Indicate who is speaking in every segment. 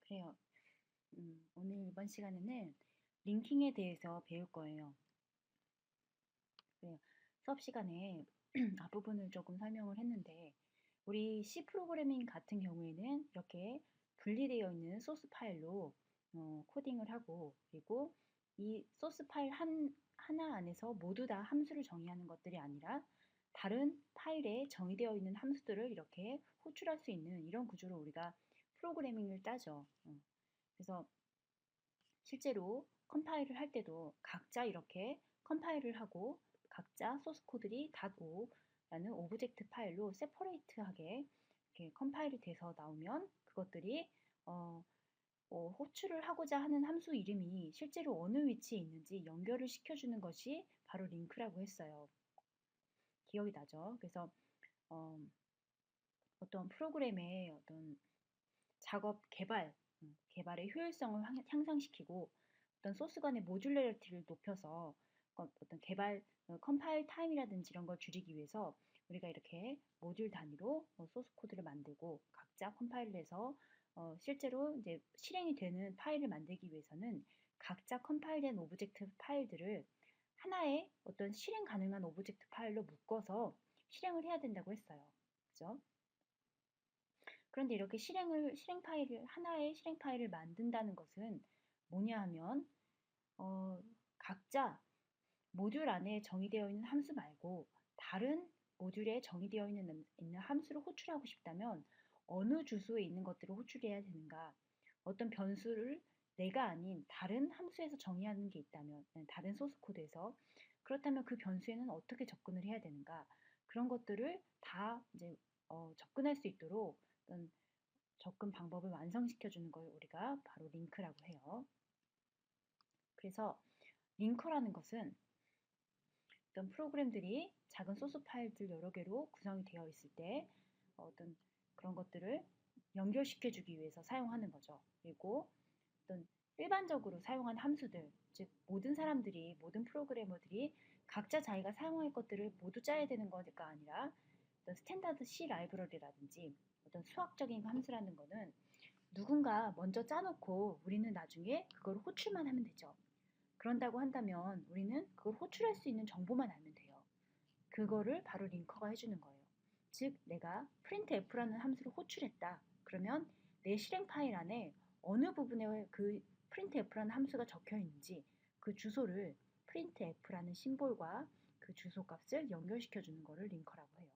Speaker 1: 그래요. 오늘 이번 시간에는 링킹에 대해서 배울 거예요. 그래요. 수업 시간에 앞부분을 조금 설명을 했는데, 우리 C 프로그래밍 같은 경우에는 이렇게 분리되어 있는 소스 파일로 코딩을 하고, 그리고 이 소스 파일 하나 안에서 모두 다 함수를 정의하는 것들이 아니라 다른 파일에 정의되어 있는 함수들을 이렇게 호출할 수 있는 이런 구조로 우리가 프로그래밍을 따죠. 그래서 실제로 컴파일을 할 때도 각자 이렇게 컴파일을 하고 각자 소스 코드들이 .o라는 오브젝트 파일로 세퍼레이트하게 이렇게 컴파일이 돼서 나오면 그것들이 호출을 하고자 하는 함수 이름이 실제로 어느 위치에 있는지 연결을 시켜주는 것이 바로 링크라고 했어요. 기억이 나죠? 그래서 어, 어떤 프로그램의 어떤 작업 개발의 효율성을 향상시키고 어떤 소스 간의 모듈러리티를 높여서 어떤 개발 컴파일 타임이라든지 이런 걸 줄이기 위해서 우리가 이렇게 모듈 단위로 소스 코드를 만들고 각자 컴파일을 해서 실제로 이제 실행이 되는 파일을 만들기 위해서는 각자 컴파일된 오브젝트 파일들을 하나의 어떤 실행 가능한 오브젝트 파일로 묶어서 실행을 해야 된다고 했어요. 그죠? 그런데 이렇게 하나의 실행 파일을 만든다는 것은 뭐냐 하면, 어, 각자 모듈 안에 정의되어 있는 함수 말고 다른 모듈에 정의되어 있는 함수를 호출하고 싶다면 어느 주소에 있는 것들을 호출해야 되는가? 어떤 변수를 내가 아닌 다른 함수에서 정의하는 게 있다면, 다른 소스 코드에서 그렇다면 그 변수에는 어떻게 접근을 해야 되는가? 그런 것들을 다 이제 접근할 수 있도록 어떤 접근 방법을 완성시켜주는 걸 우리가 바로 링크라고 해요. 그래서 링커라는 것은 어떤 프로그램들이 작은 소스 파일들 여러 개로 구성이 되어 있을 때 어떤 그런 것들을 연결시켜주기 위해서 사용하는 거죠. 그리고 어떤 일반적으로 사용한 함수들, 즉 모든 프로그래머들이 각자 자기가 사용할 것들을 모두 짜야 되는 거가 아니라 어떤 스탠다드 C 라이브러리라든지 어떤 수학적인 함수라는 거는 누군가 먼저 짜놓고 우리는 나중에 그걸 호출만 하면 되죠. 그런다고 한다면 우리는 그걸 호출할 수 있는 정보만 알면 돼요. 그거를 바로 링커가 해주는 거예요. 즉, 내가 printf라는 함수를 호출했다. 그러면 내 실행 파일 안에 어느 부분에 그 printf라는 함수가 적혀 있는지 그 주소를 printf라는 심볼과 그 주소 값을 연결시켜 주는 거를 링커라고 해요.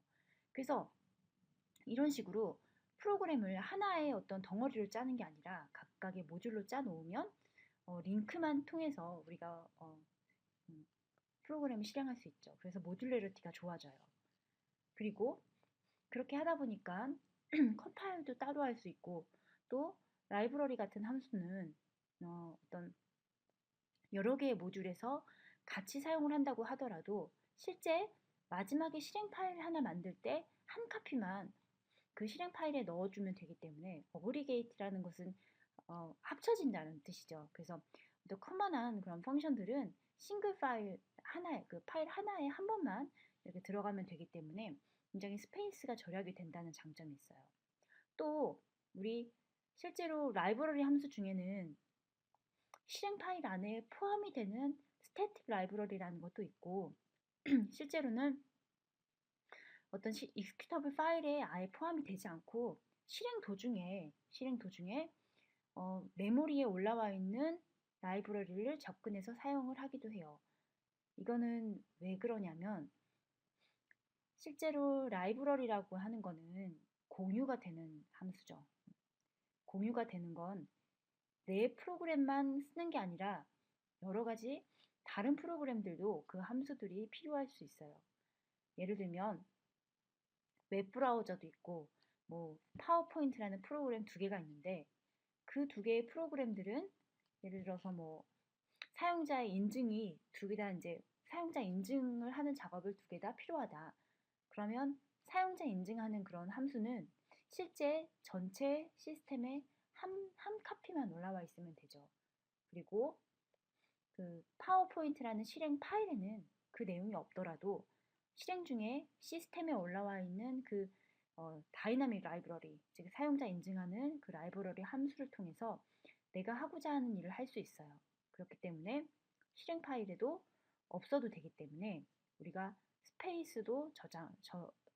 Speaker 1: 그래서 이런 식으로 프로그램을 하나의 어떤 덩어리로 짜는 게 아니라 각각의 모듈로 짜 놓으면 링크만 통해서 우리가 음, 프로그램을 실행할 수 있죠. 그래서 모듈러리티가 좋아져요. 그리고 그렇게 하다 보니까 컴파일도 따로 할 수 있고 또 라이브러리 같은 함수는 어떤 여러 개의 모듈에서 같이 사용을 한다고 하더라도 실제 마지막에 실행 파일 하나 만들 때 한 카피만 그 실행 파일에 넣어주면 되기 때문에 어그리게이트라는 것은 합쳐진다는 뜻이죠. 그래서 또 커먼한 그런 펑션들은 싱글 파일 하나에 그 파일 하나에 한 번만 이렇게 들어가면 되기 때문에 굉장히 스페이스가 절약이 된다는 장점이 있어요. 또 우리 실제로 라이브러리 함수 중에는 실행 파일 안에 포함이 되는 스태틱 라이브러리라는 것도 있고 실제로는 어떤 익스큐터블 파일에 아예 포함이 되지 않고 실행 도중에 메모리에 올라와 있는 라이브러리를 접근해서 사용을 하기도 해요. 이거는 왜 그러냐면 실제로 라이브러리라고 하는 거는 공유가 되는 함수죠. 공유가 되는 건 내 프로그램만 쓰는 게 아니라 여러 가지 다른 프로그램들도 그 함수들이 필요할 수 있어요. 예를 들면 웹브라우저도 있고 뭐 파워포인트라는 프로그램 두 개가 있는데 그 두 개의 프로그램들은 예를 들어서 뭐 사용자의 인증이 두 개 다 이제 사용자 인증을 하는 작업을 두 개 다 필요하다. 그러면 사용자 인증하는 그런 함수는 실제 전체 시스템에 한 카피만 올라와 있으면 되죠. 그리고 그 파워포인트라는 실행 파일에는 그 내용이 없더라도 실행 중에 시스템에 올라와 있는 그 다이나믹 라이브러리, 즉 사용자 인증하는 그 라이브러리 함수를 통해서 내가 하고자 하는 일을 할 수 있어요. 그렇기 때문에 실행 파일에도 없어도 되기 때문에 우리가 스페이스도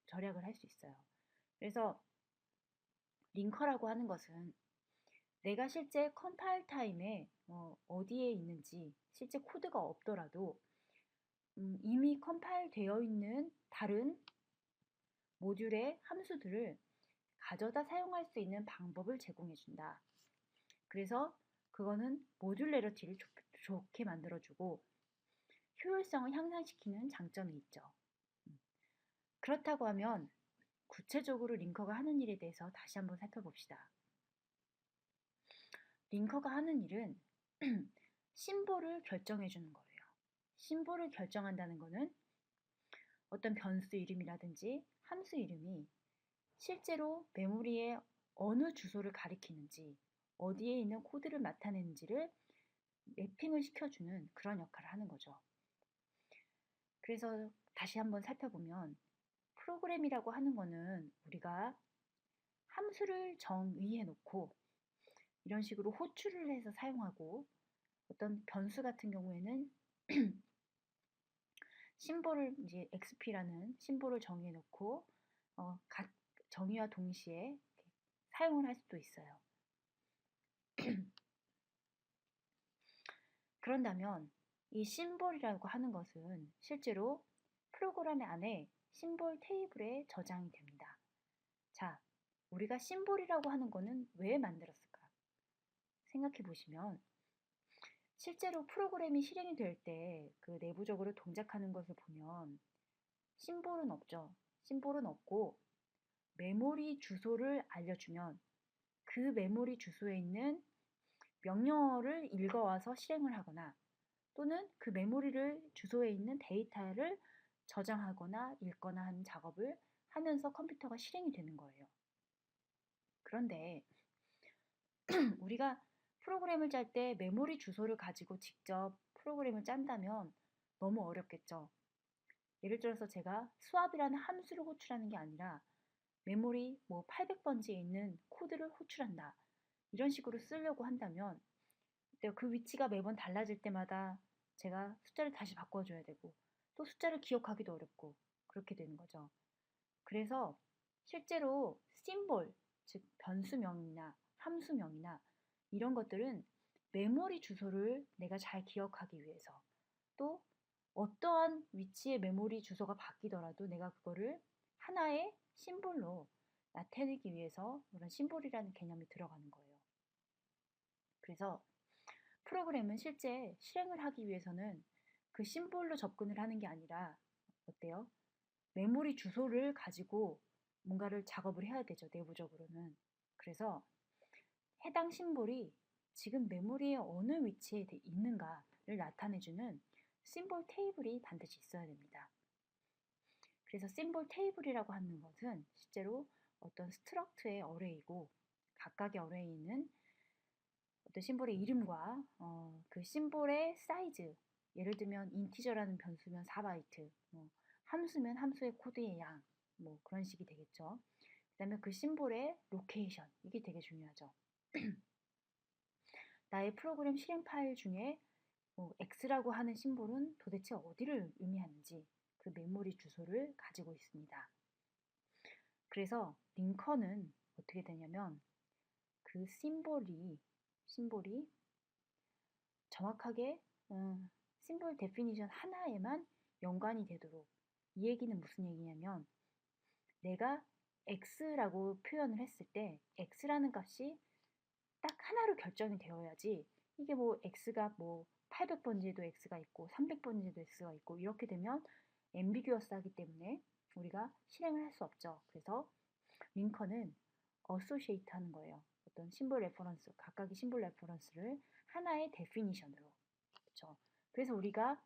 Speaker 1: 절약을 할 수 있어요. 그래서 링커라고 하는 것은 내가 실제 컴파일 타임에 어디에 있는지 실제 코드가 없더라도 이미 컴파일 되어 있는 다른 모듈의 함수들을 가져다 사용할 수 있는 방법을 제공해 준다. 그래서 그거는 모듈레러티를 좋게 만들어주고 효율성을 향상시키는 장점이 있죠. 그렇다고 하면 구체적으로 링커가 하는 일에 대해서 다시 한번 살펴봅시다. 링커가 하는 일은 심볼을 결정해 주는 거예요. 심볼을 결정한다는 것은 어떤 변수 이름이라든지 함수 이름이 실제로 메모리에 어느 주소를 가리키는지, 어디에 있는 코드를 나타내는지를 매핑을 시켜주는 그런 역할을 하는 거죠. 그래서 다시 한번 살펴보면 프로그램이라고 하는 거는 우리가 함수를 정의해 놓고 이런 식으로 호출을 해서 사용하고, 어떤 변수 같은 경우에는 심볼을 이제 xp라는 심볼을 정의해 놓고 정의와 동시에 사용을 할 수도 있어요. 그런다면 이 심볼이라고 하는 것은 실제로 프로그램 안에 심볼 테이블에 저장이 됩니다. 자, 우리가 심볼이라고 하는 거는 왜 만들었을까? 생각해 보시면 실제로 프로그램이 실행이 될 때 그 내부적으로 동작하는 것을 보면 심볼은 없죠. 심볼은 없고 메모리 주소를 알려주면 그 메모리 주소에 있는 명령어를 읽어와서 실행을 하거나 또는 그 메모리를 주소에 있는 데이터를 저장하거나 읽거나 하는 작업을 하면서 컴퓨터가 실행이 되는 거예요. 그런데 우리가 프로그램을 짤 때 메모리 주소를 가지고 직접 프로그램을 짠다면 너무 어렵겠죠. 예를 들어서 제가 swap이라는 함수를 호출하는 게 아니라 메모리 800번지에 있는 코드를 호출한다. 이런 식으로 쓰려고 한다면 그 위치가 매번 달라질 때마다 제가 숫자를 다시 바꿔줘야 되고 또 숫자를 기억하기도 어렵고 그렇게 되는 거죠. 그래서 실제로 심볼, 즉 변수명이나 함수명이나 이런 것들은 메모리 주소를 내가 잘 기억하기 위해서, 또 어떠한 위치의 메모리 주소가 바뀌더라도 내가 그거를 하나의 심볼로 나타내기 위해서 그런 심볼이라는 개념이 들어가는 거예요. 그래서 프로그램은 실제 실행을 하기 위해서는 그 심볼로 접근을 하는 게 아니라 어때요? 메모리 주소를 가지고 뭔가를 작업을 해야 되죠, 내부적으로는. 그래서 해당 심볼이 지금 메모리의 어느 위치에 있는가를 나타내주는 심볼 테이블이 반드시 있어야 됩니다. 그래서 심볼 테이블이라고 하는 것은 실제로 어떤 스트럭트의 어레이고, 각각의 어레이는 어떤 심볼의 이름과 그 심볼의 사이즈, 예를 들면 인티저라는 변수면 4바이트, 함수면 함수의 코드의 양, 그런 식이 되겠죠. 그 다음에 그 심볼의 로케이션, 이게 되게 중요하죠. 나의 프로그램 실행 파일 중에 X라고 하는 심볼은 도대체 어디를 의미하는지 그 메모리 주소를 가지고 있습니다. 그래서 링커는 어떻게 되냐면 그 심볼이 정확하게 심볼 데피니션 하나에만 연관이 되도록, 이 얘기는 무슨 얘기냐면 내가 X라고 표현을 했을 때 X라는 값이 딱 하나로 결정이 되어야지, 이게 X가 800번지에도 X가 있고 300번지에도 X가 있고 이렇게 되면 앰비규어스하기 때문에 우리가 실행을 할 수 없죠. 그래서 링커는 어소시에이트 하는 거예요. 어떤 심볼 레퍼런스, 각각의 심볼 레퍼런스를 하나의 데피니션으로. 그렇죠. 그래서 우리가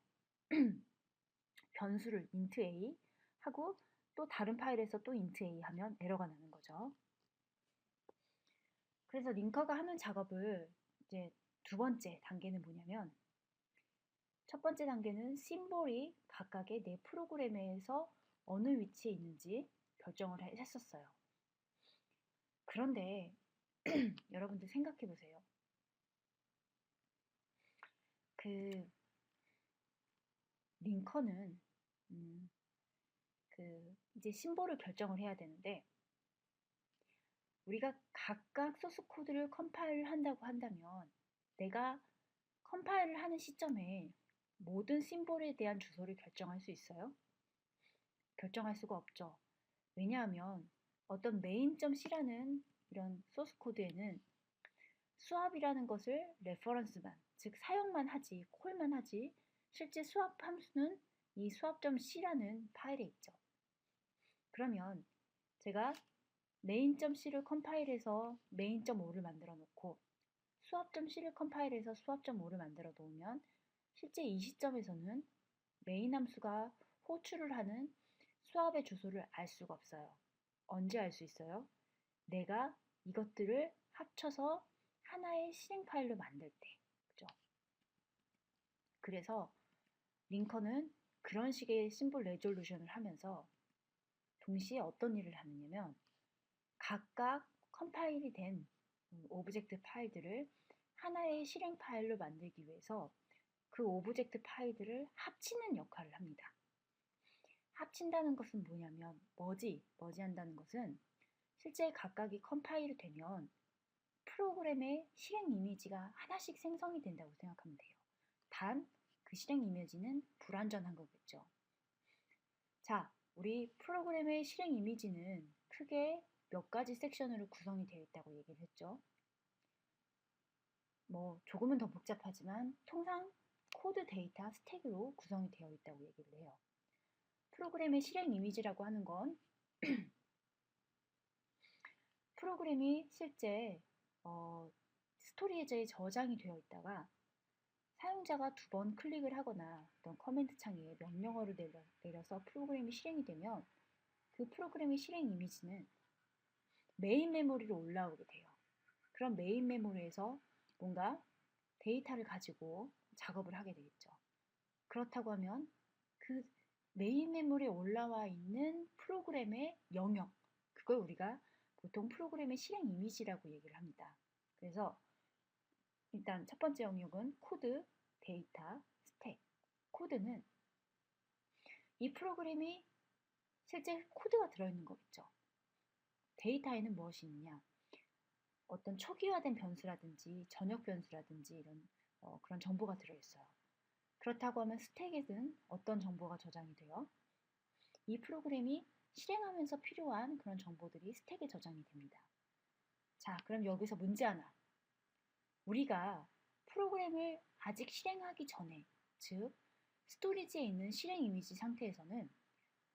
Speaker 1: 변수를 int a 하고 또 다른 파일에서 또 int a 하면 에러가 나는 거죠. 그래서 링커가 하는 작업을 이제 두 번째 단계는 뭐냐면, 첫 번째 단계는 심볼이 각각의 내 프로그램에서 어느 위치에 있는지 결정을 했었어요. 그런데 여러분들 생각해 보세요. 그 링컨은 이제 심볼을 결정을 해야 되는데 우리가 각각 소스 코드를 컴파일을 한다고 한다면 내가 컴파일을 하는 시점에 모든 심볼에 대한 주소를 결정할 수 있어요? 결정할 수가 없죠. 왜냐하면 어떤 메인.c라는 이런 소스 코드에는 수압이라는 것을 레퍼런스만, 즉 사용만 하지, 콜만 하지, 실제 수압 함수는 이 수압.c라는 파일에 있죠. 그러면 제가 main.c를 컴파일해서 main.5를 만들어 놓고 수압.c를 컴파일해서 수압.5를 만들어 놓으면 실제 이 시점에서는 메인 함수가 호출을 하는 수압의 주소를 알 수가 없어요. 언제 알 수 있어요? 내가 이것들을 합쳐서 하나의 실행 파일로 만들 때. 그죠? 그래서 링컨은 그런 식의 심볼 레졸루션을 하면서 동시에 어떤 일을 하느냐면 각각 컴파일이 된 오브젝트 파일들을 하나의 실행 파일로 만들기 위해서 그 오브젝트 파일들을 합치는 역할을 합니다. 합친다는 것은 뭐냐면 머지한다는 것은 실제 각각이 컴파일이 되면 프로그램의 실행 이미지가 하나씩 생성이 된다고 생각하면 돼요. 단 그 실행 이미지는 불완전한 거겠죠. 자, 우리 프로그램의 실행 이미지는 크게 몇 가지 섹션으로 구성이 되어 있다고 얘기를 했죠. 뭐 조금은 더 복잡하지만 통상 코드 데이터 스택으로 구성이 되어 있다고 얘기를 해요. 프로그램의 실행 이미지라고 하는 건 프로그램이 실제 스토리지에 저장이 되어 있다가 사용자가 두 번 클릭을 하거나 어떤 커맨드 창에 명령어를 내려서 프로그램이 실행이 되면 그 프로그램의 실행 이미지는 메인 메모리로 올라오게 돼요. 그럼 메인 메모리에서 뭔가 데이터를 가지고 작업을 하게 되겠죠. 그렇다고 하면 그 메인 메모리에 올라와 있는 프로그램의 영역, 그걸 우리가 보통 프로그램의 실행 이미지라고 얘기를 합니다. 그래서 일단 첫 번째 영역은 코드, 데이터, 스택. 코드는 이 프로그램이 실제 코드가 들어있는 거겠죠. 데이터에는 무엇이 있느냐? 어떤 초기화된 변수라든지 전역 변수라든지 이런 그런 정보가 들어있어요. 그렇다고 하면 스택에는 어떤 정보가 저장이 돼요? 이 프로그램이 실행하면서 필요한 그런 정보들이 스택에 저장이 됩니다. 자, 그럼 여기서 문제 하나. 우리가 프로그램을 아직 실행하기 전에, 즉 스토리지에 있는 실행 이미지 상태에서는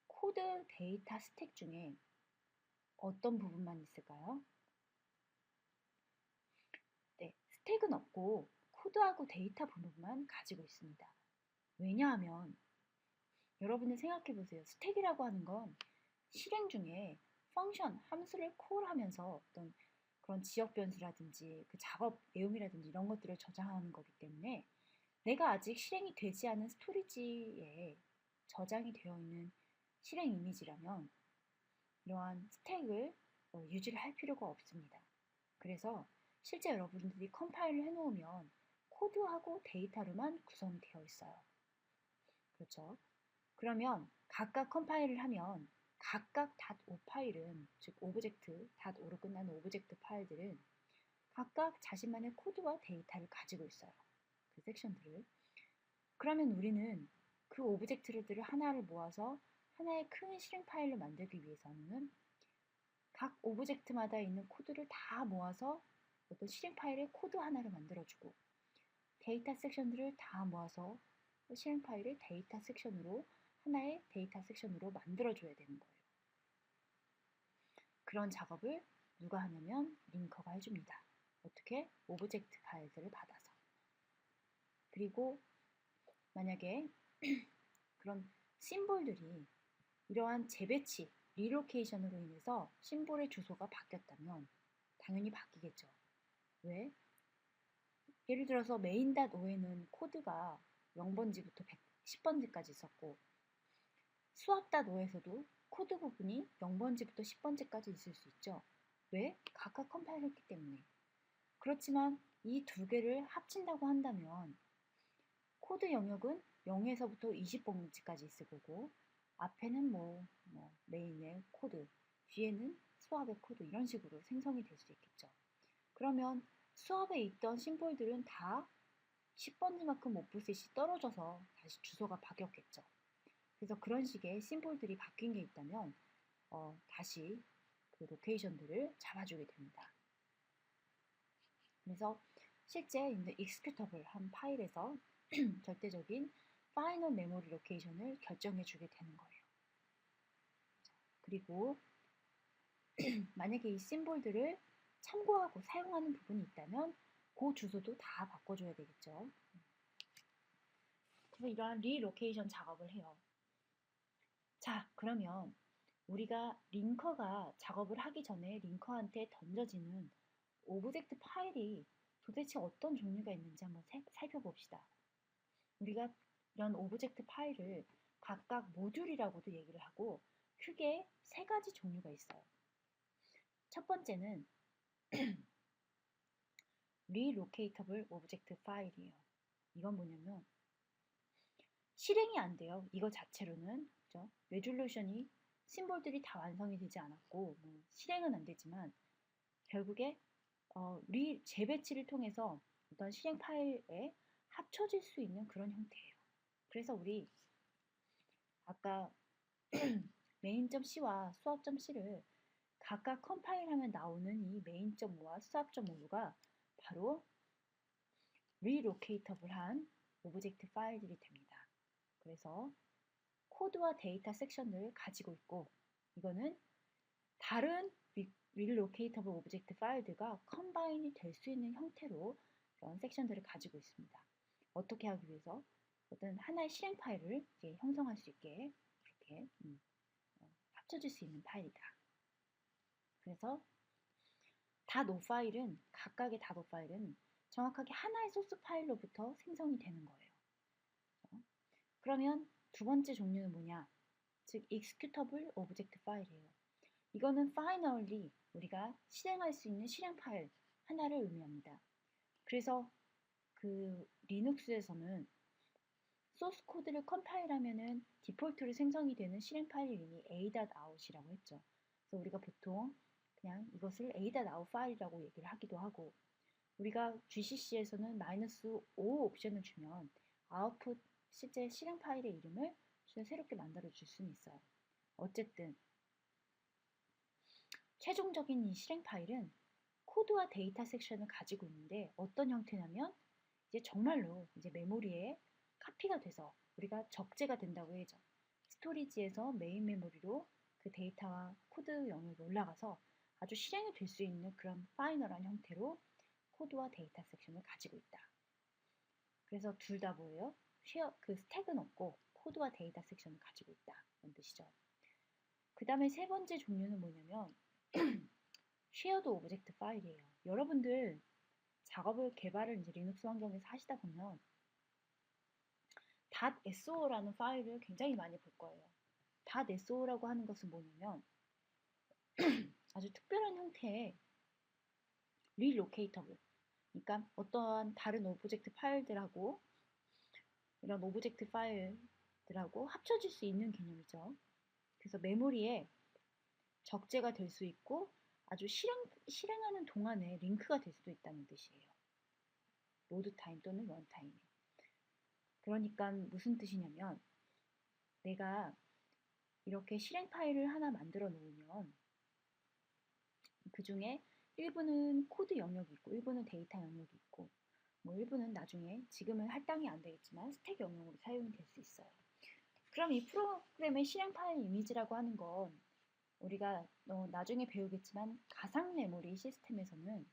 Speaker 1: 코드, 데이터, 스택 중에 어떤 부분만 있을까요? 네, 스택은 없고 코드하고 데이터 부분만 가지고 있습니다. 왜냐하면 여러분들 생각해 보세요. 스택이라고 하는 건 실행 중에 펑션, 함수를 콜하면서 어떤 그런 지역 변수라든지 그 작업 내용이라든지 이런 것들을 저장하는 거기 때문에 내가 아직 실행이 되지 않은 스토리지에 저장이 되어 있는 실행 이미지라면 이러한 스택을 유지를 할 필요가 없습니다. 그래서 실제 여러분들이 컴파일을 해놓으면 코드하고 데이터로만 구성이 되어 있어요. 그렇죠? 그러면 각각 컴파일을 하면 각각 .5 파일은, 즉 오브젝트 .5로 끝나는 오브젝트 파일들은 각각 자신만의 코드와 데이터를 가지고 있어요. 그 섹션들을. 그러면 우리는 그 오브젝트들을 하나를 모아서 하나의 큰 실행 파일로 만들기 위해서는 각 오브젝트마다 있는 코드를 다 모아서 어떤 실행 파일의 코드 하나를 만들어주고 데이터 섹션들을 다 모아서 실행 파일을 데이터 섹션으로 하나의 데이터 섹션으로 만들어줘야 되는 거예요. 그런 작업을 누가 하냐면 링커가 해줍니다. 어떻게? 오브젝트 파일들을 받아서. 그리고 만약에 그런 심볼들이 이러한 재배치, 리로케이션으로 인해서 심볼의 주소가 바뀌었다면 당연히 바뀌겠죠. 왜? 예를 들어서 main.5에는 코드가 0번지부터 10번지까지 있었고 수압.5에서도 코드 부분이 0번지부터 10번지까지 있을 수 있죠. 왜? 각각 컴파일했기 때문에. 그렇지만 이 두 개를 합친다고 한다면 코드 영역은 0에서부터 20번지까지 있을 거고 앞에는 뭐 메인의 코드, 뒤에는 수압의 코드 이런 식으로 생성이 될 수 있겠죠. 그러면 수압에 있던 심볼들은 다 10번지만큼 오프셋이 떨어져서 다시 주소가 바뀌었겠죠. 그래서 그런 식의 심볼들이 바뀐 게 있다면 다시 그 로케이션들을 잡아주게 됩니다. 그래서 실제 이제 익스큐터블 한 파일에서 절대적인 파이널 메모리 로케이션을 결정해 주게 되는 거예요. 그리고 만약에 이 심볼들을 참고하고 사용하는 부분이 있다면 그 주소도 다 바꿔줘야 되겠죠. 그래서 이러한 리로케이션 작업을 해요. 자, 그러면 우리가 링커가 작업을 하기 전에 링커한테 던져지는 오브젝트 파일이 도대체 어떤 종류가 있는지 한번 살펴봅시다. 우리가 이런 오브젝트 파일을 각각 모듈이라고도 얘기를 하고 크게 세 가지 종류가 있어요. 첫 번째는 Relocatable Object 파일이에요. 이건 뭐냐면 실행이 안 돼요. 이거 자체로는 그죠? 레졸루션이 심볼들이 다 완성이 되지 않았고 실행은 안 되지만 결국에 재배치를 통해서 어떤 실행 파일에 합쳐질 수 있는 그런 형태예요. 그래서 우리 아까 main.c와 수업.c를 각각 컴파일하면 나오는 이 main.5와 수업.5가 바로 리로케이터블한 오브젝트 파일들이 됩니다. 그래서 코드와 데이터 섹션을 가지고 있고 이거는 다른 리로케이터블 오브젝트 파일들과 컴바인이 될 수 있는 형태로 그런 섹션들을 가지고 있습니다. 어떻게 하기 위해서 어떤 하나의 실행 파일을 이제 형성할 수 있게 이렇게 합쳐질 수 있는 파일이다. 그래서 닷오 파일은 각각의 닷오 파일은 정확하게 하나의 소스 파일로부터 생성이 되는 거예요. 그러면 두 번째 종류는 뭐냐? 즉 executable object 파일이에요. 이거는 finally 우리가 실행할 수 있는 실행 파일 하나를 의미합니다. 그래서 그 리눅스에서는 소스 코드를 컴파일하면은 디폴트로 생성이 되는 실행 파일 이름이 a.out이라고 했죠. 그래서 우리가 보통 그냥 이것을 a.out 파일이라고 얘기를 하기도 하고 우리가 GCC에서는 -5 옵션을 주면 아웃풋 실제 실행 파일의 이름을 새롭게 만들어 줄 수는 있어요. 어쨌든 최종적인 이 실행 파일은 코드와 데이터 섹션을 가지고 있는데 어떤 형태냐면 이제 정말로 이제 메모리에 카피가 돼서 우리가 적재가 된다고 해야죠. 스토리지에서 메인 메모리로 그 데이터와 코드 영역이 올라가서 아주 실행이 될 수 있는 그런 파이널한 형태로 코드와 데이터 섹션을 가지고 있다. 그래서 둘 다 뭐예요? 그 스택은 없고 코드와 데이터 섹션을 가지고 있다. 이런 뜻이죠. 그 다음에 세 번째 종류는 뭐냐면 쉐어드 오브젝트 파일이에요. 여러분들 작업을 개발을 이제 리눅스 환경에서 하시다 보면 .so라는 파일을 굉장히 많이 볼 거예요. .so라고 하는 것은 뭐냐면 아주 특별한 형태의 리로케이터블 그러니까 어떠한 다른 오브젝트 파일들하고 이런 오브젝트 파일들하고 합쳐질 수 있는 개념이죠. 그래서 메모리에 적재가 될 수 있고 아주 실행하는 동안에 링크가 될 수도 있다는 뜻이에요. 로드 타임 또는 런 타임에. 그러니까 무슨 뜻이냐면 내가 이렇게 실행 파일을 하나 만들어 놓으면 그 중에 일부는 코드 영역이 있고 일부는 데이터 영역이 있고 뭐 일부는 나중에 지금은 할당이 안 되겠지만 스택 영역으로 사용이 될 수 있어요. 그럼 이 프로그램의 실행 파일 이미지라고 하는 건 우리가 나중에 배우겠지만 가상 메모리 시스템에서는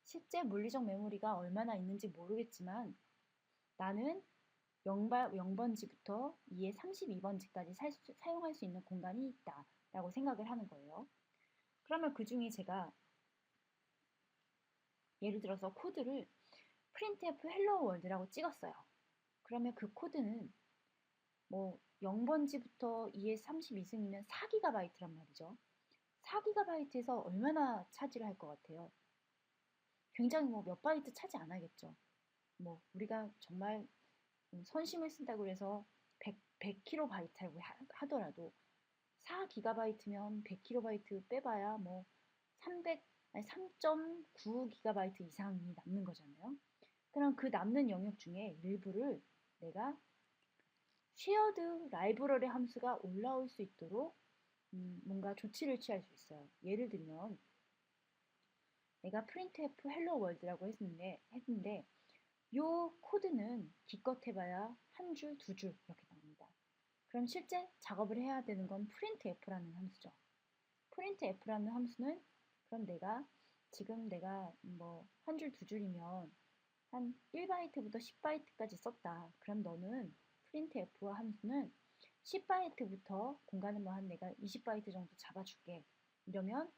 Speaker 1: 실제 물리적 메모리가 얼마나 있는지 모르겠지만 나는 0번지부터 2의 32번지까지 사용할 수 있는 공간이 있다 라고 생각을 하는 거예요. 그러면 그 중에 제가 예를 들어서 코드를 printf hello world라고 찍었어요. 그러면 그 코드는 뭐 0번지부터 2의 32승이면 4GB란 말이죠. 4GB에서 얼마나 차지를 할 것 같아요? 굉장히 뭐 몇 바이트 차지 안 하겠죠. 뭐 우리가 정말 선심을 쓴다고 해서 100kB라고 하더라도 4GB면 100KB 빼봐야 뭐 300, 아니 3.9GB 이상이 남는 거잖아요. 그럼 그 남는 영역 중에 일부를 내가 쉐어드 라이브러리 함수가 올라올 수 있도록 뭔가 조치를 취할 수 있어요. 예를 들면 내가 printf hello world라고 했는데 요 코드는 기껏 해봐야 한 줄, 두 줄 이렇게 나옵니다. 그럼 실제 작업을 해야 되는 건 printf라는 함수죠. printf라는 함수는 그럼 지금 내가 뭐 한 줄, 두 줄이면 한 1바이트부터 10바이트까지 썼다. 그럼 너는 printf 함수는 10바이트부터 공간을 뭐 한 내가 20바이트 정도 잡아줄게. 이러면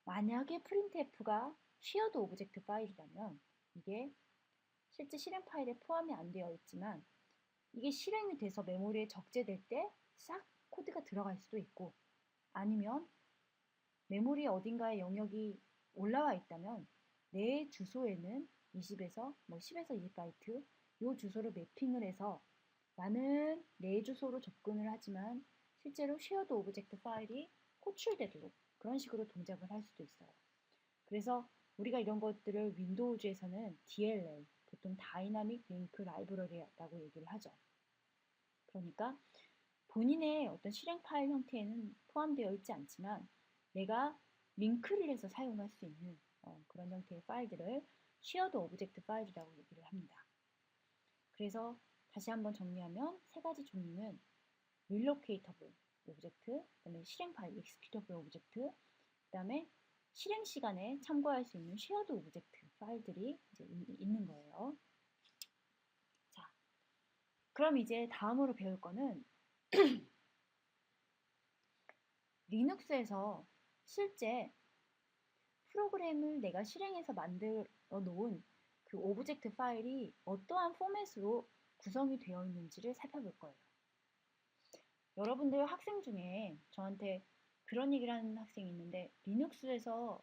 Speaker 1: 만약에 printf가 shared 오브젝트 파일이라면 이게 실제 실행 파일에 포함이 안 되어 있지만 이게 실행이 돼서 메모리에 적재될 때 싹 코드가 들어갈 수도 있고 아니면 메모리 어딘가에 영역이 올라와 있다면 내 주소에는 20에서 뭐 10에서 20바이트 요 주소를 매핑을 해서 나는 내 주소로 접근을 하지만 실제로 쉐어드 오브젝트 파일이 호출되도록 그런 식으로 동작을 할 수도 있어요. 그래서 우리가 이런 것들을 윈도우즈에서는 DLL, 보통 다이나믹 링크 라이브러리라고 얘기를 하죠. 그러니까 본인의 어떤 실행 파일 형태에는 포함되어 있지 않지만 내가 링크를 해서 사용할 수 있는 그런 형태의 파일들을 shared 오브젝트 파일이라고 얘기를 합니다. 그래서 다시 한번 정리하면 세 가지 종류는 relocatable 오브젝트, 그다음에 실행 파일 executable 오브젝트, 그다음에 실행 시간에 참고할 수 있는 shared 오브젝트 파일들이 이제 있는 거예요. 자, 그럼 이제 다음으로 배울 거는 리눅스에서 실제 프로그램을 내가 실행해서 만들어 놓은 그 오브젝트 파일이 어떠한 포맷으로 구성이 되어 있는지를 살펴볼 거예요. 여러분들 학생 중에 저한테 그런 얘기를 하는 학생이 있는데 리눅스에서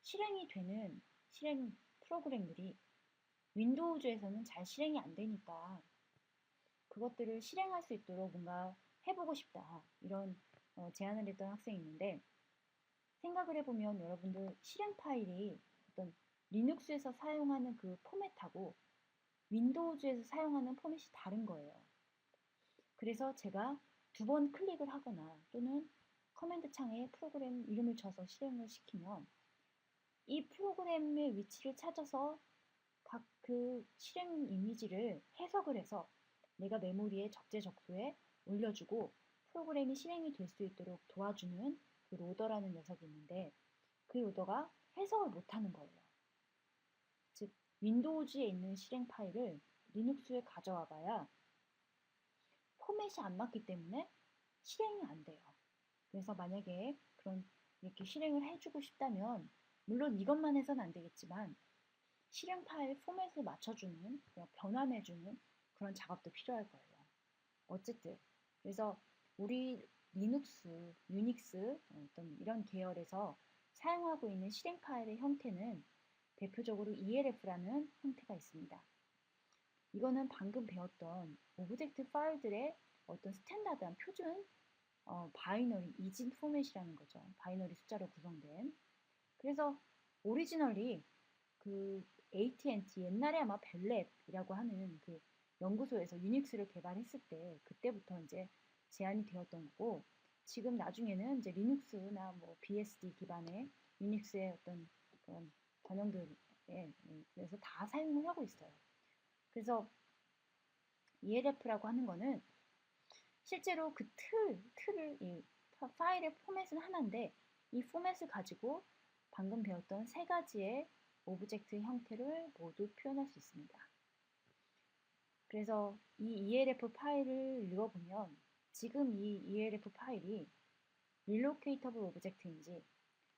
Speaker 1: 실행이 되는 실행 프로그램들이 윈도우즈에서는 잘 실행이 안 되니까 그것들을 실행할 수 있도록 뭔가 해보고 싶다 이런 제안을 했던 학생이 있는데 생각을 해보면 여러분들 실행 파일이 어떤 리눅스에서 사용하는 그 포맷하고 윈도우즈에서 사용하는 포맷이 다른 거예요. 그래서 제가 두 번 클릭을 하거나 또는 커맨드 창에 프로그램 이름을 쳐서 실행을 시키면 이 프로그램의 위치를 찾아서 각 그 실행 이미지를 해석을 해서 내가 메모리에 적재적소에 올려주고 프로그램이 실행이 될 수 있도록 도와주는 그 로더라는 녀석이 있는데 그 로더가 해석을 못하는 거예요. 즉 윈도우즈에 있는 실행 파일을 리눅스에 가져와 봐야 포맷이 안 맞기 때문에 실행이 안 돼요. 그래서 만약에 그런 이렇게 실행을 해주고 싶다면 물론 이것만 해서는 안 되겠지만 실행 파일 포맷을 맞춰주는 변환해주는 그런 작업도 필요할 거예요. 어쨌든 그래서 우리 리눅스, 유닉스 어떤 이런 계열에서 사용하고 있는 실행 파일의 형태는 대표적으로 ELF라는 형태가 있습니다. 이거는 방금 배웠던 오브젝트 파일들의 어떤 스탠다드한 표준 바이너리 이진 포맷이라는 거죠. 바이너리 숫자로 구성된. 그래서 오리지널이 그 AT&T 옛날에 아마 벨랩이라고 하는 그 연구소에서 유닉스를 개발했을 때 그때부터 이제 제안이 되었던 거고 지금 나중에는 이제 리눅스나 뭐 BSD 기반의 유닉스의 어떤 그런 번영들에 그래서 다 사용을 하고 있어요. 그래서 ELF라고 하는 거는 실제로 그 틀을 이 파일의 포맷은 하나인데 이 포맷을 가지고 방금 배웠던 세 가지의 오브젝트 형태를 모두 표현할 수 있습니다. 그래서 이 ELF 파일을 읽어보면 지금 이 ELF 파일이 relocatable 오브젝트인지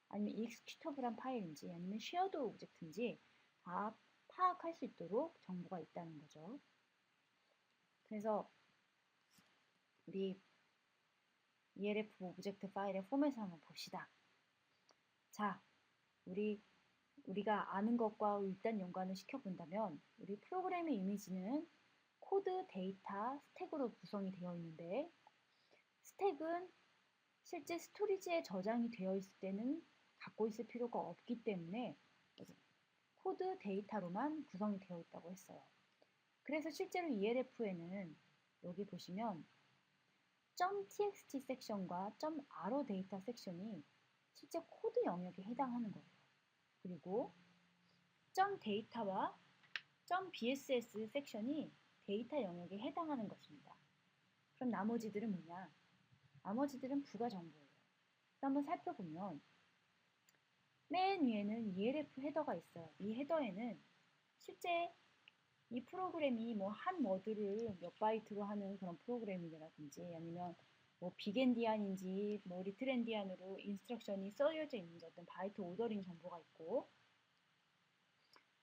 Speaker 1: 아니면 executable한 파일인지 아니면 shared 오브젝트인지 다 파악할 수 있도록 정보가 있다는 거죠. 그래서 우리 ELF 오브젝트 파일의 포맷을 한번 봅시다. 자, 우리가 아는 것과 일단 연관을 시켜본다면 우리 프로그램의 이미지는 코드, 데이터, 스택으로 구성이 되어 있는데 스택은 실제 스토리지에 저장이 되어 있을 때는 갖고 있을 필요가 없기 때문에 코드, 데이터로만 구성이 되어 있다고 했어요. 그래서 실제로 ELF에는 여기 보시면 .txt 섹션과 .ro 데이터 섹션이 실제 코드 영역에 해당하는 거예요. 그리고 .데이터와 .bss 섹션이 데이터 영역에 해당하는 것입니다. 그럼 나머지들은 뭐냐? 나머지들은 부가 정보예요. 한번 살펴보면 맨 위에는 ELF 헤더가 있어요. 이 헤더에는 실제 이 프로그램이 뭐 한 워드를 몇 바이트로 하는 그런 프로그램이라든지 아니면 뭐 빅엔디안인지 뭐 리틀엔디안으로 인스트럭션이 써여져 있는지 어떤 바이트 오더링 정보가 있고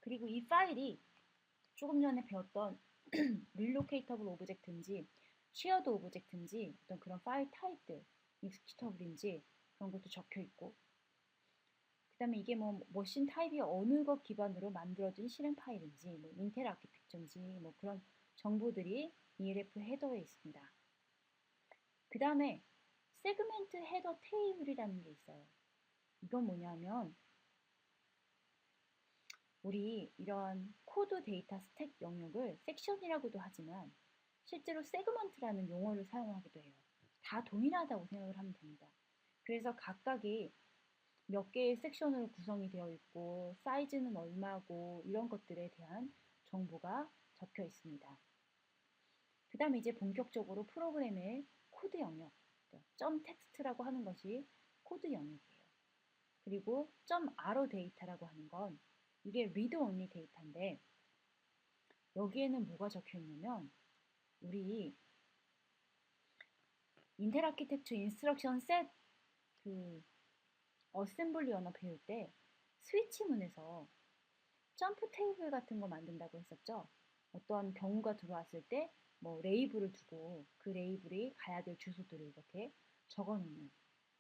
Speaker 1: 그리고 이 파일이 조금 전에 배웠던 릴로케이터블 오브젝트인지 쉐어드 오브젝트인지 어떤 그런 파일 타입들 익스큐터블인지 그런 것도 적혀 있고 그 다음에 이게 뭐 머신 타입이 어느 것 기반으로 만들어진 실행 파일인지 뭐 인텔 아키텍처인지 뭐 그런 정보들이 ELF 헤더에 있습니다. 그 다음에 세그멘트 헤더 테이블이라는 게 있어요. 이건 뭐냐면 우리 이런 코드 데이터 스택 영역을 섹션이라고도 하지만 실제로 세그먼트라는 용어를 사용하기도 해요. 다 동일하다고 생각을 하면 됩니다. 그래서 각각이 몇 개의 섹션으로 구성이 되어 있고 사이즈는 얼마고 이런 것들에 대한 정보가 적혀 있습니다. 그 다음에 이제 본격적으로 프로그램의 코드 영역, 점 텍스트라고 하는 것이 코드 영역이에요. 그리고 점 ro 데이터라고 하는 건 이게 read only 데이터인데 여기에는 뭐가 적혀 있냐면 우리 인텔 아키텍처 인스트럭션 셋 그 어셈블리 언어 배울 때 스위치문에서 점프 테이블 같은 거 만든다고 했었죠. 어떤 경우가 들어왔을 때 뭐 레이블을 두고 그 레이블이 가야 될 주소들을 이렇게 적어놓는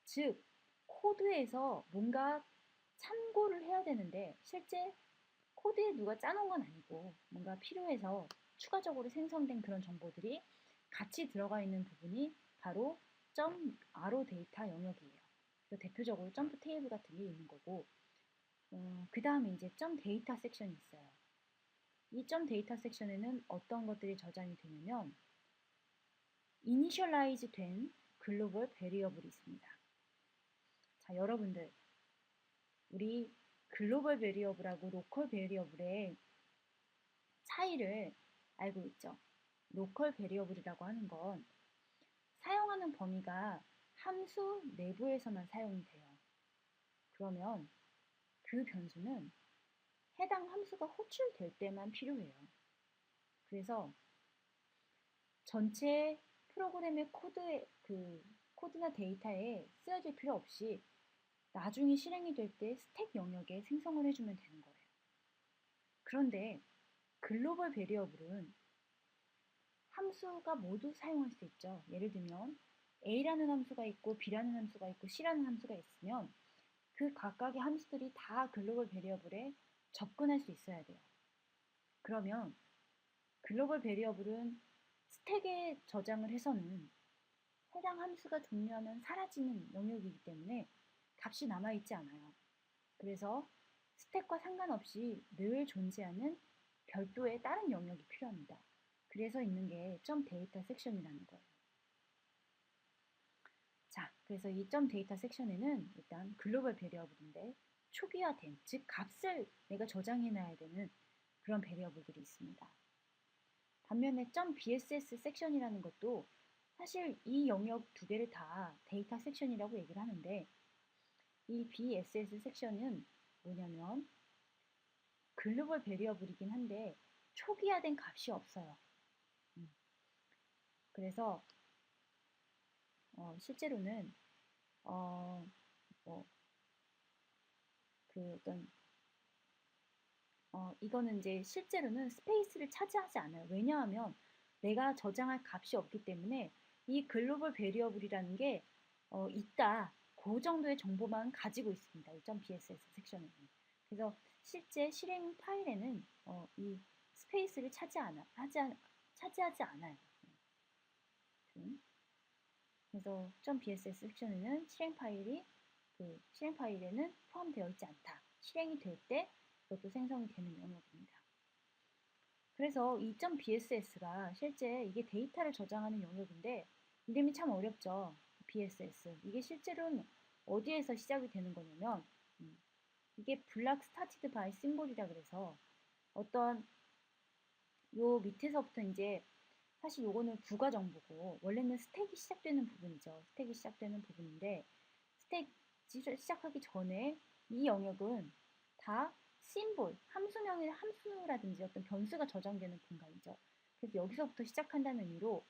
Speaker 1: 즉 코드에서 뭔가 참고를 해야 되는데 실제 코드에 누가 짜놓은 건 아니고 뭔가 필요해서 추가적으로 생성된 그런 정보들이 같이 들어가 있는 부분이 바로 .ro 데이터 영역이에요. 대표적으로 점프 테이블 같은 게 있는 거고 그 다음에 이제 .데이터 섹션이 있어요. 이 .데이터 섹션에는 어떤 것들이 저장이 되냐면 이니셜라이즈 된 글로벌 베리어블이 있습니다. 자, 여러분들 우리 글로벌 베리어블하고 로컬 베리어블의 차이를 알고 있죠. 로컬 베리어블이라고 하는 건 사용하는 범위가 함수 내부에서만 사용이 돼요. 그러면 그 변수는 해당 함수가 호출될 때만 필요해요. 그래서 전체 프로그램의 코드나 데이터에 쓰여질 필요 없이 나중에 실행이 될 때 스택 영역에 생성을 해주면 되는 거예요. 그런데 글로벌 베리어블은 함수가 모두 사용할 수 있죠. 예를 들면 A라는 함수가 있고 B라는 함수가 있고 C라는 함수가 있으면 그 각각의 함수들이 다 글로벌 베리어블에 접근할 수 있어야 돼요. 그러면 글로벌 베리어블은 스택에 저장을 해서는 해당 함수가 종료하면 사라지는 영역이기 때문에 값이 남아있지 않아요. 그래서 스택과 상관없이 늘 존재하는 별도의 다른 영역이 필요합니다. 그래서 있는 게 .데이터 섹션이라는 거예요. 자, 그래서 이 .데이터 섹션에는 일단 글로벌 베리어블인데 초기화된, 즉 값을 내가 저장해놔야 되는 그런 베리어블들이 있습니다. 반면에 .bss 섹션이라는 것도 사실 이 영역 두 개를 다 데이터 섹션이라고 얘기를 하는데 이 bss 섹션은 뭐냐면 글로벌 베리어블이긴 한데 초기화된 값이 없어요. 그래서 실제로는 이거는 이제 실제로는 스페이스를 차지하지 않아요. 왜냐하면 내가 저장할 값이 없기 때문에 이 글로벌 베리어블이라는 게 있다. 그 정도의 정보만 가지고 있습니다. 이 .bss 섹션에는. 그래서 실제 실행 파일에는 이 스페이스를 차지하지 않아요. 그래서 .bss 섹션에는 실행 파일에는 포함되어 있지 않다. 실행이 될 때 이것도 생성이 되는 영역입니다. 그래서 이 .bss가 실제 이게 데이터를 저장하는 영역인데 이름이 참 어렵죠. BSS. 이게 실제로는 어디에서 시작이 되는 거냐면 이게 블락 스타티드 바이 심볼이라 그래서 어떤 요 밑에서부터 이제 사실 요거는 부가 정보고 원래는 스택이 시작되는 부분이죠. 스택이 시작되는 부분인데 스택 시작하기 전에 이 영역은 다 심볼, 함수라든지 어떤 변수가 저장되는 공간이죠. 그래서 여기서부터 시작한다는 의미로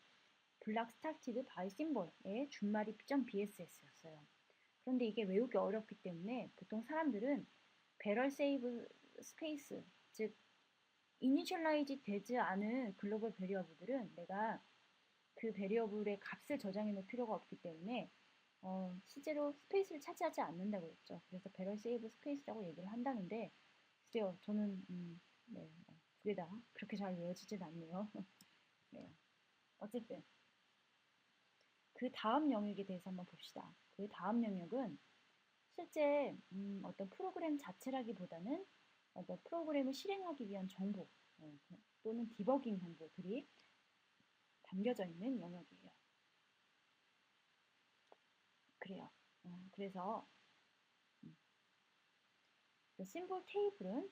Speaker 1: 블락 스타티드 바이 심볼의 준말이 .bss였어요. 그런데 이게 외우기 어렵기 때문에 보통 사람들은 배럴 세이브 스페이스, 즉 이니셜라이즈 되지 않은 글로벌 베리어블들은 내가 그 베리어블의 값을 저장해 놓을 필요가 없기 때문에 실제로 스페이스를 차지하지 않는다고 했죠. 그래서 배럴 세이브 스페이스라고 얘기를 한다는데 글쎄요, 저는 네, 두 개 다 그렇게 잘 외워지진 않네요. 네. 어쨌든 그 다음 영역에 대해서 한번 봅시다. 그 다음 영역은 실제 어떤 프로그램 자체라기보다는 어떤 프로그램을 실행하기 위한 정보 또는 디버깅 정보들이 담겨져 있는 영역이에요. 그래요. 그래서 심볼 테이블은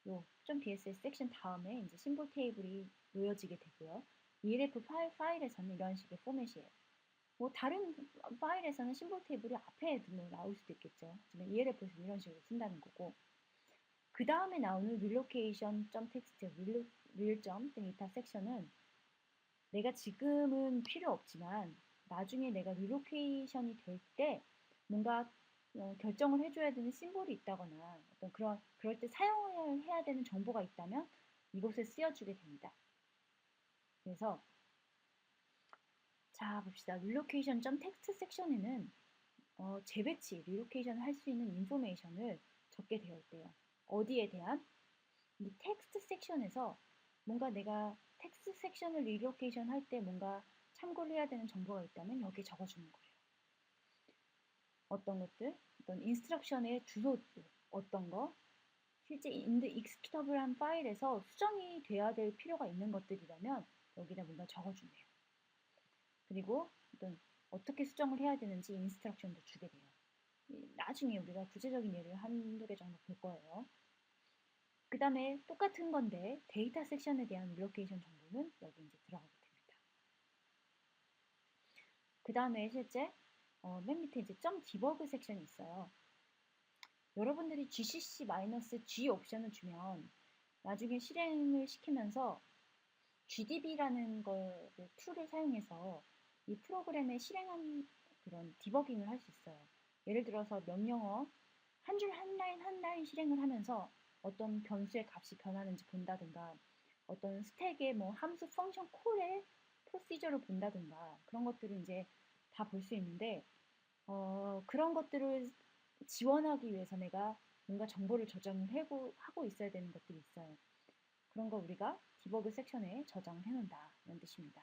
Speaker 1: 요 .bss 섹션 다음에 이제 심볼 테이블이 놓여지게 되고요. ELF 파일에서는 이런 식의 포맷이에요. 뭐 다른 파일에서는 심볼 테이블이 앞에 뭐 나올 수도 있겠죠. 하지만 ELF에서는 이런 식으로 쓴다는 거고. 그 다음에 나오는 relocation.txt, real.data 섹션은 내가 지금은 필요 없지만 나중에 내가 리로케이션이 될 때 뭔가 결정을 해줘야 되는 심볼이 있다거나 어떤 그럴 때 사용을 해야 되는 정보가 있다면 이곳에 쓰여주게 됩니다. 그래서 자 봅시다. relocation.text 섹션에는 재배치, 리로케이션을 할 수 있는 인포메이션을 적게 되어 있대요. 어디에 대한? 이 텍스트 섹션에서 뭔가 내가 텍스트 섹션을 리로케이션 할 때 뭔가 참고를 해야 되는 정보가 있다면 여기에 적어주는 거예요. 어떤 것들, 어떤 인스트럭션의 주소들, 어떤 거, 실제 익스큐터블한 파일에서 수정이 돼야 될 필요가 있는 것들이라면 여기다 뭔가 적어주네요. 그리고 어떻게 수정을 해야 되는지 인스트럭션도 주게 돼요. 나중에 우리가 구체적인 예를 한두 개 정도 볼 거예요. 그 다음에 똑같은 건데 데이터 섹션에 대한 리로케이션 정보는 여기 이제 들어가게 됩니다. 그 다음에 실제 맨 밑에 이제 .debug 섹션이 있어요. 여러분들이 gcc-g 옵션을 주면 나중에 실행을 시키면서 gdb라는 툴을 사용해서 이 프로그램에 실행한 그런 디버깅을 할 수 있어요. 예를 들어서 명령어 한 줄 한 라인 실행을 하면서 어떤 변수의 값이 변하는지 본다든가 어떤 스택의 뭐 함수 펑션 콜의 프로시저를 본다든가 그런 것들을 이제 다 볼 수 있는데 그런 것들을 지원하기 위해서 내가 뭔가 정보를 저장을 하고 있어야 되는 것들이 있어요. 그런 거 우리가 디버그 섹션에 저장을 해놓는다 이런 뜻입니다.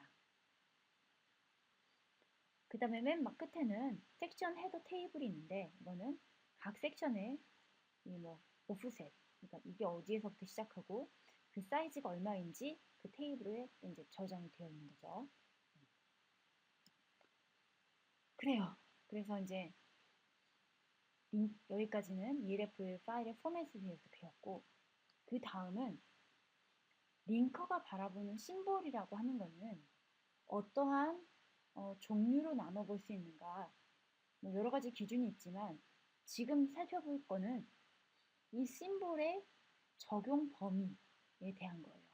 Speaker 1: 그 다음에 맨 끝에는 섹션 헤더 테이블이 있는데 이거는 각 섹션의 오프셋, 그러니까 이게 어디에서부터 시작하고 그 사이즈가 얼마인지 그 테이블에 이제 저장이 되어 있는 거죠. 그래요. 그래서 이제 여기까지는 ELF 파일의 포맷에 대해서 배웠고 그 다음은 링커가 바라보는 심볼이라고 하는 거는 어떠한 종류로 나눠볼 수 있는가 뭐 여러 가지 기준이 있지만 지금 살펴볼 거는 이 심볼의 적용 범위에 대한 거예요.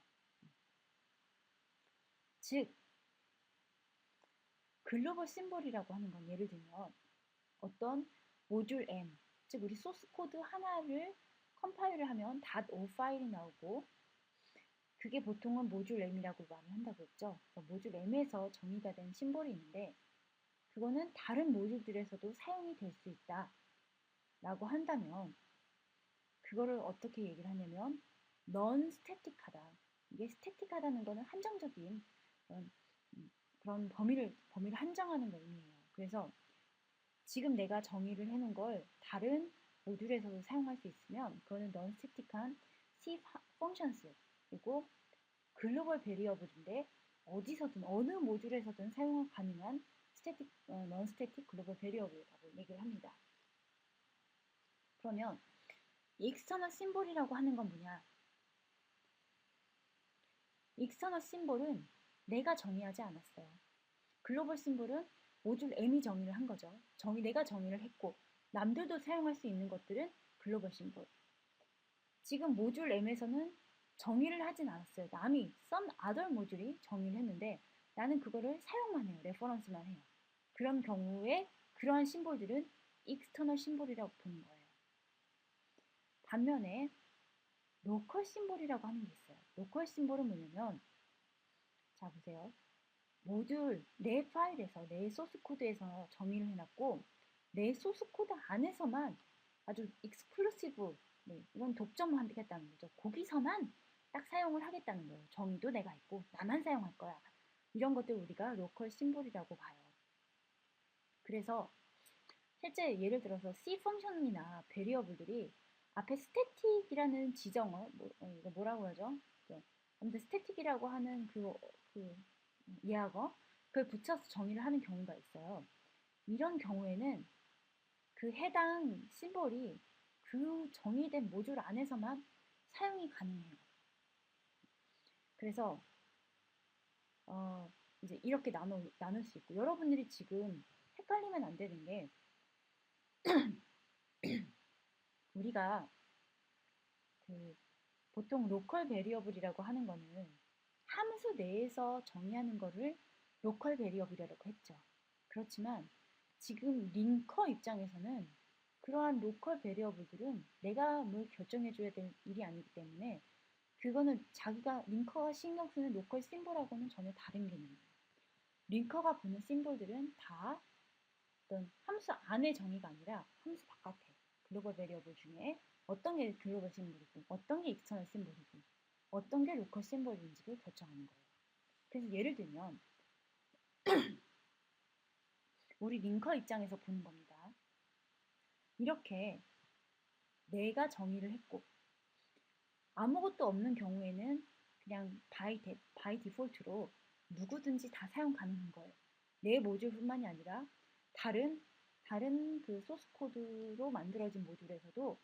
Speaker 1: 즉 글로벌 심볼이라고 하는 건 예를 들면 어떤 모듈 M, 즉 우리 소스 코드 하나를 컴파일을 하면 .o 파일이 나오고 그게 보통은 모듈 M이라고 많이 한다고 했죠. 그래서 모듈 M에서 정의가 된 심볼이 있는데 그거는 다른 모듈들에서도 사용이 될 수 있다 라고 한다면 그거를 어떻게 얘기를 하냐면 non static하다. 이게 static하다는 거는 한정적인 그런, 그런 범위를 한정하는 걸 의미해요. 그래서 지금 내가 정의를 해놓은 걸 다른 모듈에서도 사용할 수 있으면 그거는 non static한 C functions 그리고 글로벌 베리어블인데 어디서든 어느 모듈에서든 사용 가능한 스태틱, non-static 글로벌 베리어블이라고 얘기를 합니다. 그러면 익스터널 심볼이라고 하는 건 뭐냐? 익스터널 심볼은 내가 정의하지 않았어요. 글로벌 심볼은 모듈 M이 정의를 한 거죠. 내가 정의를 했고 남들도 사용할 수 있는 것들은 글로벌 심볼. 지금 모듈 M에서는 정의를 하진 않았어요. 남이 some other 모듈이 정의를 했는데 나는 그거를 사용만 해요. 레퍼런스만 해요. 그런 경우에 그러한 심볼들은 익스터널 심볼이라고 부르는 거예요. 반면에 로컬 심볼이라고 하는 게 있어요. 로컬 심볼은 뭐냐면 자 보세요. 모듈 내 파일에서 내 소스 코드에서 정의를 해놨고 내 소스 코드 안에서만 아주 익스클루시브 이건 독점하겠다는 거죠. 거기서만 딱 사용을 하겠다는 거예요. 정의도 내가 있고 나만 사용할 거야. 이런 것들 우리가 로컬 심볼이라고 봐요. 그래서 실제 예를 들어서 C 펑션이나 베리어블들이 앞에 스태틱이라는 지정어 이거 뭐라고 하죠? 아무튼 스태틱이라고 하는 그 예약어 그걸 붙여서 정의를 하는 경우가 있어요. 이런 경우에는 그 해당 심볼이 그 정의된 모듈 안에서만 사용이 가능해요. 그래서 이제 이렇게 나눌 수 있고 여러분들이 지금 헷갈리면 안 되는 게 우리가 그 보통 로컬 베리어블이라고 하는 거는 함수 내에서 정의하는 거를 로컬 베리어블이라고 했죠. 그렇지만 지금 링커 입장에서는 그러한 로컬 베리어블들은 내가 뭘 결정해줘야 될 일이 아니기 때문에 그거는 자기가 링커가 신경 쓰는 로컬 심볼하고는 전혀 다른 개념이에요. 링커가 보는 심볼들은 다 어떤 함수 안의 정의가 아니라 함수 바깥에 글로벌 베리어블 중에 어떤 게 글로벌 심볼이고 어떤 게 익스터널 심볼이고 어떤 게 로컬 심볼인지를 결정하는 거예요. 그래서 예를 들면 우리 링커 입장에서 보는 겁니다. 이렇게 내가 정의를 했고 아무것도 없는 경우에는 그냥 바이 디폴트로 누구든지 다 사용 가능한 거예요. 내 모듈뿐만이 아니라 다른 그 소스 코드로 만들어진 모듈에서도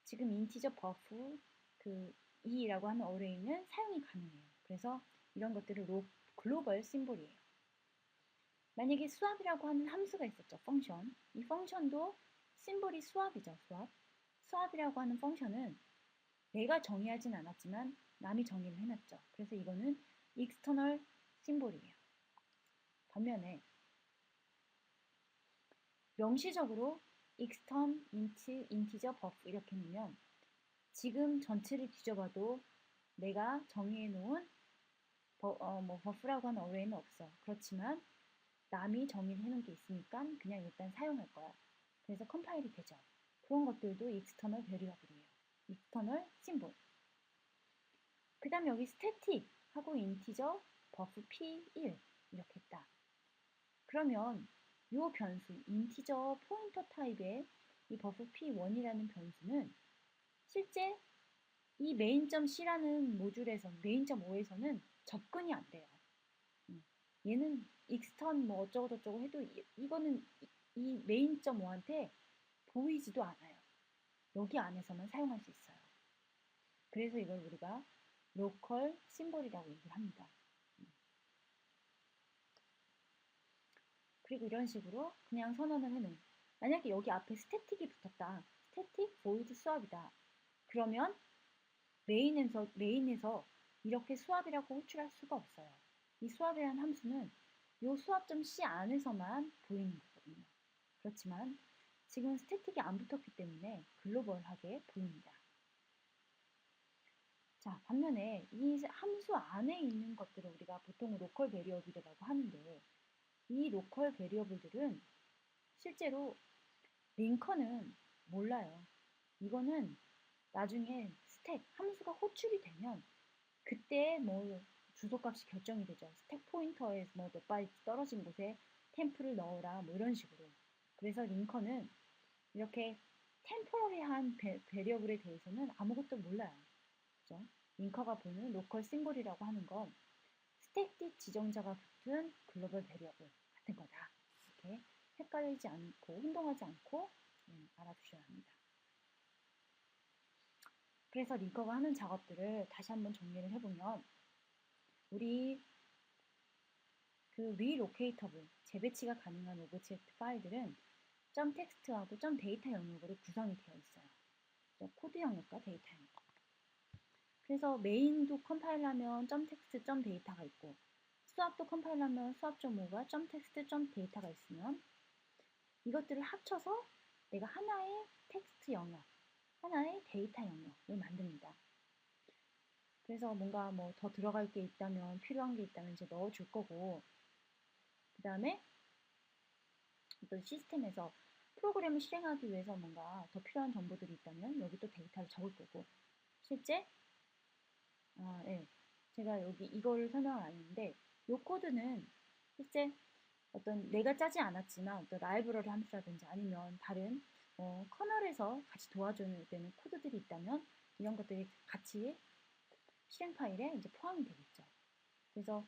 Speaker 1: 지금 인티저 버프 그 E라고 하는 어레이는 사용이 가능해요. 그래서 이런 것들을 글로벌 심볼이에요. 만약에 수압이라고 하는 함수가 있었죠. 펑션. 이 펑션도 심볼이 수압이죠. 수압이라고 하는 펑션은 내가 정의하진 않았지만 남이 정의를 해놨죠. 그래서 이거는 익스터널 심볼이에요. 반면에 명시적으로 익스턴, 인티저, 버프 이렇게 놓으면 지금 전체를 뒤져봐도 내가 정의해 놓은 버프라고 하는 어레이는 없어. 그렇지만 남이 정의를 해놓은 게 있으니까 그냥 일단 사용할 거야. 그래서 컴파일이 되죠. 그런 것들도 익스터널 베리어블이에요. 익스터널 심볼. 그 다음에 여기 스태틱 하고 인티저 버프 p1 이렇게 했다. 그러면 이 변수 인티저 포인터 타입의 이 버프 p1이라는 변수는 실제 이 메인.c라는 모듈에서 메인.5에서는 접근이 안 돼요. 얘는 익스턴 뭐 어쩌고저쩌고 해도 이거는 이 메인.5한테 보이지도 않아요. 여기 안에서만 사용할 수 있어요. 그래서 이걸 우리가 로컬 심볼이라고 얘기를 합니다. 그리고 이런 식으로 그냥 선언을 해놓은 만약에 여기 앞에 스태틱이 붙었다. 스태틱 보이드 수압이다. 그러면 메인에서 이렇게 수압이라고 호출할 수가 없어요. 이 수압이라는 함수는 이 수압점 C 안에서만 보이는 거거든요. 그렇지만 지금 스태틱이 안 붙었기 때문에 글로벌하게 보입니다. 자, 반면에 이 함수 안에 있는 것들을 우리가 보통 로컬 베리어블이라고 하는데 이 로컬 베리어블들은 실제로 링커는 몰라요. 이거는 나중에 스택 함수가 호출이 되면 그때 뭐 주소값이 결정이 되죠. 스택 포인터에 뭐 몇 바이트 떨어진 곳에 템프를 넣어라 뭐 이런 식으로. 그래서 링커는 이렇게 템포러리한 베리어블에 대해서는 아무것도 몰라요. 그죠? 링커가 보는 로컬 싱글이라고 하는 건 스택 뒷 지정자가 붙은 글로벌 베리어블 같은 거다. 이렇게 헷갈리지 않고 혼동하지 않고 알아두셔야 합니다. 그래서 링커가 하는 작업들을 다시 한번 정리를 해보면 우리 그 리로케이터블 재배치가 가능한 오브젝트 파일들은 점 텍스트하고 점 데이터 영역으로 구성이 되어 있어요. 코드 영역과 데이터 영역. 그래서 메인도 컴파일하면 점 텍스트 점 데이터가 있고 수압도 컴파일하면 수압.5가 점 텍스트 점 데이터가 있으면 이것들을 합쳐서 내가 하나의 텍스트 영역, 하나의 데이터 영역을 만듭니다. 그래서 뭔가 뭐 더 들어갈 게 있다면 필요한 게 있다면 이제 넣어줄 거고 그 다음에 어떤 시스템에서 프로그램을 실행하기 위해서 뭔가 더 필요한 정보들이 있다면 여기 또 데이터를 적을 거고 실제 네. 제가 여기 이거를 설명을 안 했는데 이 코드는 실제 어떤 내가 짜지 않았지만 어떤 라이브러리 함수라든지 아니면 다른 커널에서 같이 도와줘야 되는 코드들이 있다면 이런 것들이 같이 실행 파일에 이제 포함이 되겠죠. 그래서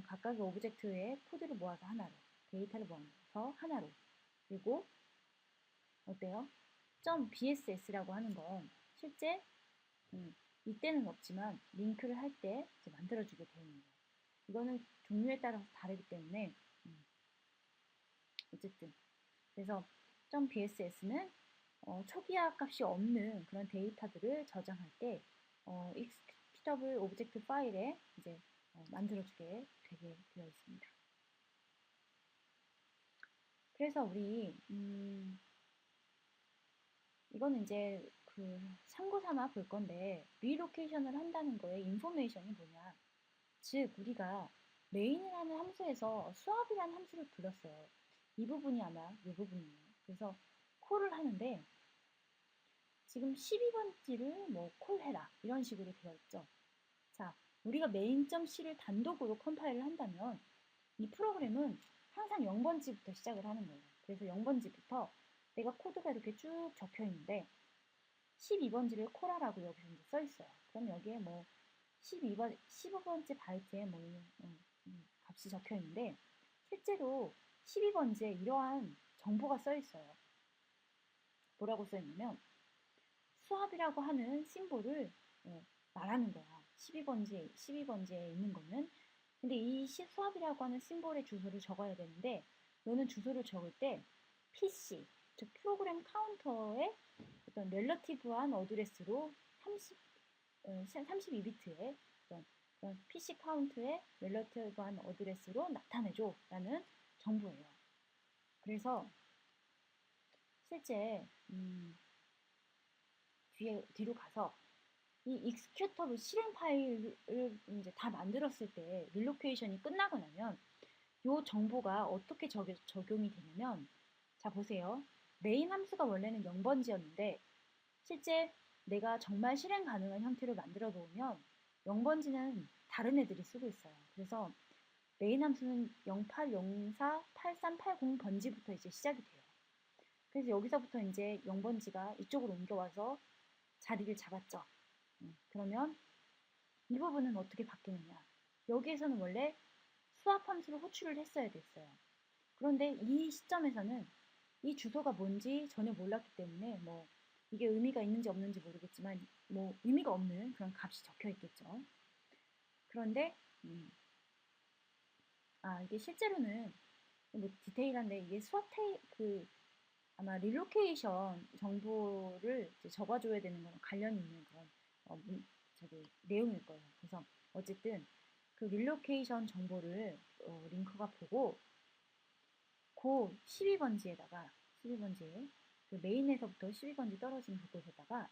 Speaker 1: 각각의 오브젝트의 코드를 모아서 하나로 데이터를 모아서 하나로 그리고 어때요? .bss라고 하는 건 실제 이때는 없지만 링크를 할 때 만들어주게 되어 있는 거예요. 이거는 종류에 따라서 다르기 때문에 어쨌든 그래서 .bss는 초기화 값이 없는 그런 데이터들을 저장할 때 executable 오브젝트 파일에 이제 만들어주게 되게 되어 있습니다. 그래서 우리 이거는 이제 그 참고 삼아 볼 건데 리로케이션을 한다는 거에 인포메이션이 뭐냐? 즉 우리가 메인이라는 함수에서 수압이라는 함수를 불렀어요. 이 부분이 아마 이 부분이에요. 그래서 콜을 하는데 지금 12번지를 뭐 콜해라 이런 식으로 되어 있죠. 자, 우리가 main.c를 단독으로 컴파일을 한다면 이 프로그램은 항상 0번지부터 시작을 하는 거예요. 그래서 0번지부터 내가 코드가 이렇게 쭉 적혀 있는데 12번지를 콜하라고 여기서 이제 써 있어요. 그럼 여기에 뭐 15번째 바이트에 뭐 값이 적혀 있는데 실제로 12번지에 이러한 정보가 써 있어요. 뭐라고 써 있냐면 수압이라고 하는 심볼을 말하는 거야. 12번지에 있는 거는. 근데 이 수압이라고 하는 심볼의 주소를 적어야 되는데 너는 주소를 적을 때 PC, 즉 프로그램 카운터의 어떤 렐러티브한 어드레스로 32비트의 그런 PC 카운트의 렐러티브한 어드레스로 나타내줘 라는 정보예요. 그래서 실제 뒤로 가서 이 익스큐터블 실행 파일을 이제 다 만들었을 때 릴로케이션이 끝나고 나면 이 정보가 어떻게 적용이 되냐면 자 보세요. 메인 함수가 원래는 0번지였는데 실제 내가 정말 실행 가능한 형태로 만들어 놓으면 0번지는 다른 애들이 쓰고 있어요. 그래서 메인 함수는 0804 8380번지부터 이제 시작이 돼요. 그래서 여기서부터 이제 0번지가 이쪽으로 옮겨와서 자리를 잡았죠. 그러면 이 부분은 어떻게 바뀌느냐. 여기에서는 원래 수압 함수를 호출을 했어야 됐어요. 그런데 이 시점에서는 이 주소가 뭔지 전혀 몰랐기 때문에 뭐 이게 의미가 있는지 없는지 모르겠지만 뭐 의미가 없는 그런 값이 적혀 있겠죠. 그런데 이게 실제로는 뭐 디테일한데 이게 수압 아마 릴로케이션 정보를 이제 적어줘야 되는 거랑 관련이 있는 그런 내용일 거예요. 그래서 어쨌든 그 릴로케이션 정보를 링커가 보고 그 12번지에다가 12번지에 그 메인에서부터 12번지 떨어진 그곳에다가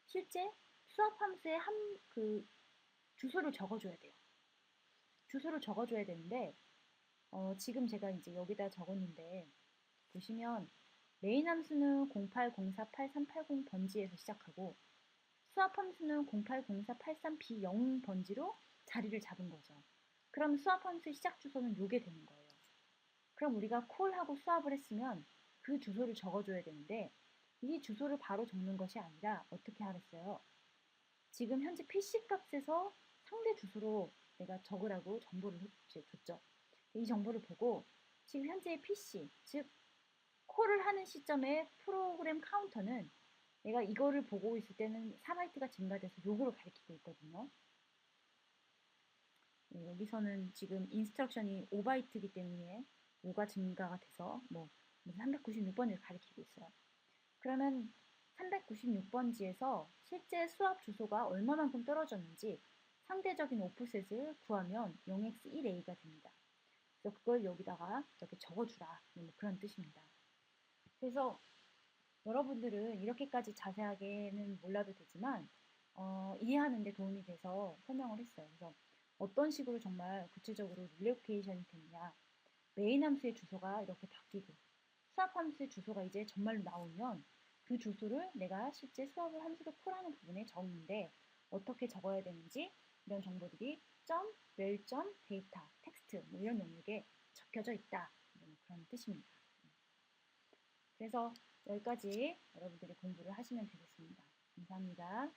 Speaker 1: 실제 수압 함수의 그 주소를 적어줘야 돼요. 주소를 적어줘야 되는데 지금 제가 이제 여기다 적었는데 보시면 메인 함수는 08048380 번지에서 시작하고 수압 함수는 080483B0 번지로 자리를 잡은 거죠. 그럼 수압 함수의 시작 주소는 요게 되는 거예요. 그럼 우리가 콜하고 수압을 했으면 그 주소를 적어줘야 되는데 이 주소를 바로 적는 것이 아니라 어떻게 하랬어요? 지금 현재 PC 값에서 상대 주소로 내가 적으라고 정보를 줬죠. 이 정보를 보고 지금 현재의 PC, 즉 콜을 하는 시점에 프로그램 카운터는 내가 이거를 보고 있을 때는 4바이트가 증가돼서 요거를 가리키고 있거든요. 네, 여기서는 지금 인스트럭션이 5바이트이기 때문에 5가 증가가 돼서 뭐 396번을 가리키고 있어요. 그러면 396번지에서 실제 수압 주소가 얼마만큼 떨어졌는지 상대적인 오프셋을 구하면 0x1a가 됩니다. 그래서 그걸 여기다가 이렇게 적어주라. 뭐 그런 뜻입니다. 그래서 여러분들은 이렇게까지 자세하게는 몰라도 되지만 이해하는 데 도움이 돼서 설명을 했어요. 그래서 어떤 식으로 정말 구체적으로 릴레이케이션이 됐냐. 메인 함수의 주소가 이렇게 바뀌고 수압 함수의 주소가 이제 정말로 나오면 그 주소를 내가 실제 수압을 함수를 콜하는 부분에 적는데 어떻게 적어야 되는지 이런 정보들이 점, 렐 점, 데이터, 텍스트 뭐 이런 영역에 적혀져 있다. 그런 뜻입니다. 그래서 여기까지 여러분들이 공부를 하시면 되겠습니다. 감사합니다.